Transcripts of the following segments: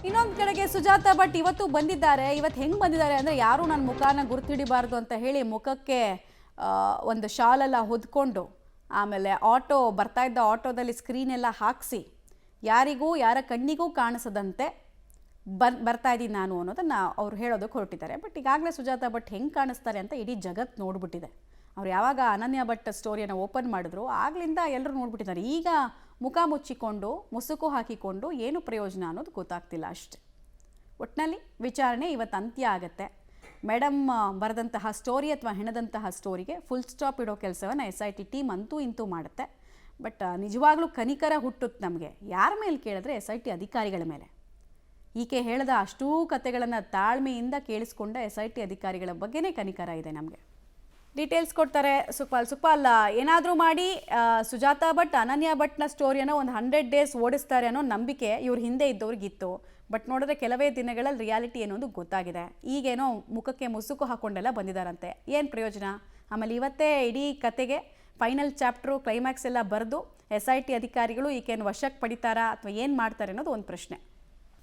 ಇನ್ನೊಂದು ಕಡೆಗೆ ಸುಜಾತ ಭಟ್ ಇವತ್ತು ಬಂದಿದ್ದಾರೆ. ಇವತ್ತು ಹೆಂಗೆ ಬಂದಿದ್ದಾರೆ ಅಂದರೆ ಯಾರೂ ನನ್ನ ಮುಖನ ಗುರುತಿಡಿಬಾರ್ದು ಅಂತ ಹೇಳಿ ಮುಖಕ್ಕೆ ಒಂದು ಶಾಲೆಲ್ಲ ಹೊದ್ಕೊಂಡು, ಆಮೇಲೆ ಆಟೋ ಬರ್ತಾ ಇದ್ದ ಆಟೋದಲ್ಲಿ ಸ್ಕ್ರೀನ್ ಎಲ್ಲ ಹಾಕಿಸಿ ಯಾರಿಗೂ ಯಾರ ಕಣ್ಣಿಗೂ ಕಾಣಿಸದಂತೆ ಬರ್ತಾ ಇದ್ದೀನಿ ನಾನು ಅನ್ನೋದನ್ನು ಅವ್ರು ಹೇಳೋದಕ್ಕೆ ಹೊರಟಿದ್ದಾರೆ. ಬಟ್ ಈಗಾಗಲೇ ಸುಜಾತ ಭಟ್ ಹೆಂಗೆ ಕಾಣಿಸ್ತಾರೆ ಅಂತ ಇಡೀ ಜಗತ್ತು ನೋಡ್ಬಿಟ್ಟಿದೆ. ಅವ್ರು ಯಾವಾಗ ಅನನ್ಯ ಭಟ್ ಸ್ಟೋರಿಯನ್ನು ಓಪನ್ ಮಾಡಿದ್ರು ಆಗ್ಲಿಂದ ಎಲ್ಲರೂ ನೋಡ್ಬಿಟ್ಟಿದ್ದಾರೆ. ಈಗ ಮುಖ ಮುಚ್ಚಿಕೊಂಡು ಮುಸುಕು ಹಾಕಿಕೊಂಡು ಏನು ಪ್ರಯೋಜನ ಅನ್ನೋದು ಗೊತ್ತಾಗ್ತಿಲ್ಲ ಅಷ್ಟೆ. ಒಟ್ಟಿನಲ್ಲಿ ವಿಚಾರಣೆ ಇವತ್ತು ಅಂತ್ಯ ಆಗುತ್ತೆ. ಮೇಡಮ್ ಬರೆದಂತಹ ಸ್ಟೋರಿ ಅಥವಾ ಹೆಣದಂತಹ ಸ್ಟೋರಿಗೆ ಫುಲ್ ಸ್ಟಾಪ್ ಇಡೋ ಕೆಲಸವನ್ನು SIT ಟೀಮ್ ಅಂತೂ ಇಂತೂ ಮಾಡುತ್ತೆ. ಬಟ್ ನಿಜವಾಗ್ಲೂ ಕನಿಕರ ಹುಟ್ಟುತ್ತೆ ನಮಗೆ. ಯಾರ ಮೇಲೆ ಕೇಳಿದ್ರೆ SIT ಅಧಿಕಾರಿಗಳ ಮೇಲೆ. ಈಕೆ ಹೇಳಿದ ಅಷ್ಟೂ ಕತೆಗಳನ್ನು ತಾಳ್ಮೆಯಿಂದ ಕೇಳಿಸ್ಕೊಂಡ SIT ಅಧಿಕಾರಿಗಳ ಬಗ್ಗೆನೇ ಕನಿಕರ ಇದೆ ನಮಗೆ. ಡೀಟೇಲ್ಸ್ ಕೊಡ್ತಾರೆ ಸುಪಾಲ್. ಏನಾದರೂ ಮಾಡಿ ಸುಜಾತ ಭಟ್ ಅನನ್ಯ ಭಟ್ನ ಸ್ಟೋರಿಯನ್ನು ಒಂದು 100 ಡೇಸ್ ಓಡಿಸ್ತಾರೆ ಅನ್ನೋ ನಂಬಿಕೆ ಇವ್ರ ಹಿಂದೆ ಇದ್ದವ್ರಿಗಿತ್ತು. ಬಟ್ ನೋಡಿದ್ರೆ ಕೆಲವೇ ದಿನಗಳಲ್ಲಿ ರಿಯಾಲಿಟಿ ಏನೊಂದು ಗೊತ್ತಾಗಿದೆ. ಈಗೇನೋ ಮುಖಕ್ಕೆ ಮುಸುಕು ಹಾಕ್ಕೊಂಡೆಲ್ಲ ಬಂದಿದ್ದಾರಂತೆ. ಏನು ಪ್ರಯೋಜನ? ಆಮೇಲೆ ಇವತ್ತೇ ಇಡೀ ಕತೆಗೆ ಫೈನಲ್ ಚಾಪ್ಟ್ರು ಕ್ಲೈಮ್ಯಾಕ್ಸ್ ಎಲ್ಲ ಬರೆದು SIT ಅಧಿಕಾರಿಗಳು ಈಕೆಯನ್ನು ವಶಕ್ಕೆ ಪಡಿತಾರಾ ಅಥವಾ ಏನು ಮಾಡ್ತಾರೆ ಅನ್ನೋದು ಒಂದು ಪ್ರಶ್ನೆ.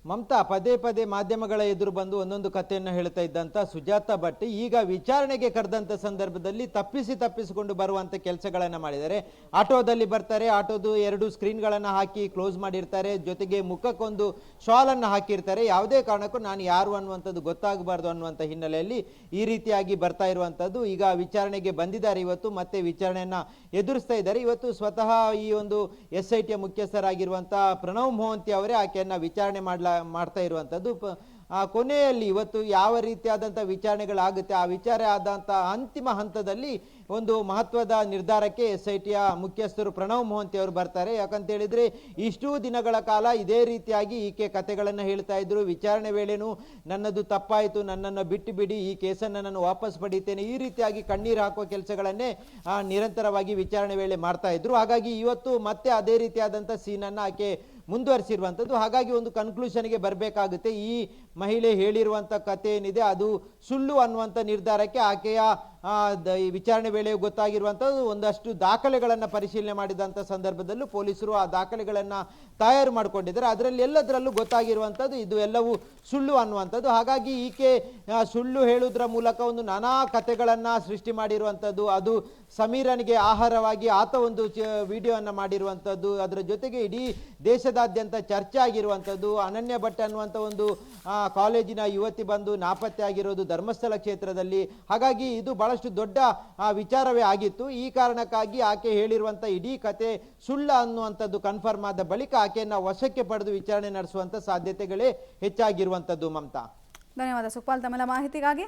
ಮಮತಾ ಪದೇ ಪದೇ ಮಾಧ್ಯಮಗಳ ಎದುರು ಬಂದು ಒಂದೊಂದು ಕಥೆಯನ್ನು ಹೇಳ್ತಾ ಇದ್ದಂಥ ಸುಜಾತ ಭಟ್ ಈಗ ವಿಚಾರಣೆಗೆ ಕರೆದಂಥ ಸಂದರ್ಭದಲ್ಲಿ ತಪ್ಪಿಸಿಕೊಂಡು ಬರುವಂಥ ಕೆಲಸಗಳನ್ನು ಮಾಡಿದ್ದಾರೆ. ಆಟೋದಲ್ಲಿ ಬರ್ತಾರೆ, ಆಟೋದು 2 ಸ್ಕ್ರೀನ್ಗಳನ್ನು ಹಾಕಿ ಕ್ಲೋಸ್ ಮಾಡಿರ್ತಾರೆ, ಜೊತೆಗೆ ಮುಖಕ್ಕೊಂದು ಶಾಲನ್ನು ಹಾಕಿರ್ತಾರೆ. ಯಾವುದೇ ಕಾರಣಕ್ಕೂ ನಾನು ಯಾರು ಅನ್ನುವಂಥದ್ದು ಗೊತ್ತಾಗಬಾರ್ದು ಅನ್ನುವಂಥ ಹಿನ್ನೆಲೆಯಲ್ಲಿ ಈ ರೀತಿಯಾಗಿ ಬರ್ತಾ ಇರುವಂಥದ್ದು. ಈಗ ವಿಚಾರಣೆಗೆ ಬಂದಿದ್ದಾರೆ, ಇವತ್ತು ಮತ್ತೆ ವಿಚಾರಣೆಯನ್ನು ಎದುರಿಸ್ತಾ ಇದ್ದಾರೆ. ಇವತ್ತು ಸ್ವತಃ ಈ ಒಂದು SIT ಮುಖ್ಯಸ್ಥರಾಗಿರುವಂಥ ಪ್ರಣವ್ ಮೊಹಂತಿ ಅವರೇ ಆಕೆಯನ್ನು ವಿಚಾರಣೆ ಮಾಡ್ತಾ ಇರುವಂಥದ್ದು. ಕೊನೆಯಲ್ಲಿ ಇವತ್ತು ಯಾವ ರೀತಿಯಾದಂಥ ವಿಚಾರಣೆಗಳಾಗುತ್ತೆ, ಆ ವಿಚಾರ ಆದಂಥ ಅಂತಿಮ ಹಂತದಲ್ಲಿ ಒಂದು ಮಹತ್ವದ ನಿರ್ಧಾರಕ್ಕೆ SITಯ ಮುಖ್ಯಸ್ಥರು ಪ್ರಣವ್ ಮೊಹಂತಿ ಅವರು ಬರ್ತಾರೆ. ಯಾಕಂತ ಹೇಳಿದ್ರೆ ಇಷ್ಟೂ ದಿನಗಳ ಕಾಲ ಇದೇ ರೀತಿಯಾಗಿ ಈಕೆ ಕತೆಗಳನ್ನು ಹೇಳ್ತಾ ಇದ್ರು. ವಿಚಾರಣೆ ವೇಳೆನೂ ನನ್ನದು ತಪ್ಪಾಯಿತು, ನನ್ನನ್ನು ಬಿಟ್ಟು ಬಿಡಿ, ಈ ಕೇಸನ್ನು ನಾನು ವಾಪಸ್ ಪಡಿತೇನೆ, ಈ ರೀತಿಯಾಗಿ ಕಣ್ಣೀರು ಹಾಕುವ ಕೆಲಸಗಳನ್ನೇ ನಿರಂತರವಾಗಿ ವಿಚಾರಣೆ ವೇಳೆ ಮಾಡ್ತಾ ಇದ್ರು. ಹಾಗಾಗಿ ಇವತ್ತು ಮತ್ತೆ ಅದೇ ರೀತಿಯಾದಂಥ ಸೀನನ್ನು ಆಕೆ ಮುಂದುವರಿಸಿರುವಂಥದ್ದು. ಹಾಗಾಗಿ ಒಂದು ಕನ್ಕ್ಲೂಷನ್ಗೆ ಬರಬೇಕಾಗುತ್ತೆ. ಈ ಮಹಿಳೆ ಹೇಳಿರುವಂಥ ಕತೆ ಏನಿದೆ ಅದು ಸುಳ್ಳು ಅನ್ನುವಂಥ ನಿರ್ಧಾರಕ್ಕೆ ಆಕೆಯ ಈ ವಿಚಾರಣೆ ವೇಳೆ ಗೊತ್ತಾಗಿರುವಂಥದ್ದು. ಒಂದಷ್ಟು ದಾಖಲೆಗಳನ್ನು ಪರಿಶೀಲನೆ ಮಾಡಿದಂಥ ಸಂದರ್ಭದಲ್ಲೂ ಪೊಲೀಸರು ಆ ದಾಖಲೆಗಳನ್ನು ತಯಾರು ಮಾಡಿಕೊಂಡಿದ್ದಾರೆ. ಅದರಲ್ಲಿ ಎಲ್ಲದರಲ್ಲೂ ಗೊತ್ತಾಗಿರುವಂಥದ್ದು ಇದು ಎಲ್ಲವೂ ಸುಳ್ಳು ಅನ್ನುವಂಥದ್ದು. ಹಾಗಾಗಿ ಈಕೆ ಸುಳ್ಳು ಹೇಳುವುದರ ಮೂಲಕ ಒಂದು ನಾನಾ ಕತೆಗಳನ್ನು ಸೃಷ್ಟಿ ಮಾಡಿರುವಂಥದ್ದು. ಅದು ಸಮೀರನಿಗೆ ಆಹಾರವಾಗಿ ಆತ ಒಂದು ವಿಡಿಯೋವನ್ನು ಮಾಡಿರುವಂಥದ್ದು. ಅದರ ಜೊತೆಗೆ ಇಡೀ ದೇಶದಾದ್ಯಂತ ಚರ್ಚೆ ಆಗಿರುವಂಥದ್ದು. ಅನನ್ಯ ಭಟ್ ಅನ್ನುವಂಥ ಒಂದು ಕಾಲೇಜಿನ ಯುವತಿ ಬಂದು ನಾಪತ್ತೆ ಆಗಿರೋದು ಧರ್ಮಸ್ಥಳ ಕ್ಷೇತ್ರದಲ್ಲಿ. ಹಾಗಾಗಿ ಇದು ಬಹಳಷ್ಟು ದೊಡ್ಡ ವಿಚಾರವೇ ಆಗಿತ್ತು. ಈ ಕಾರಣಕ್ಕಾಗಿ ಆಕೆ ಹೇಳಿರುವಂಥ ಇಡೀ ಕತೆ ಸುಳ್ಳು ಅನ್ನುವಂಥದ್ದು ಕನ್ಫರ್ಮ್ ಆದ ಬಳಿಕ ಆಕೆಯನ್ನು ವಶಕ್ಕೆ ಪಡೆದು ವಿಚಾರಣೆ ನಡೆಸುವಂಥ ಸಾಧ್ಯತೆಗಳೇ ಹೆಚ್ಚಾಗಿರುವಂಥದ್ದು. ಮಮತಾ, ಧನ್ಯವಾದ ಸುಪಾಲ್ ತಮ್ಮೆಲ್ಲ ಮಾಹಿತಿಗಾಗಿ.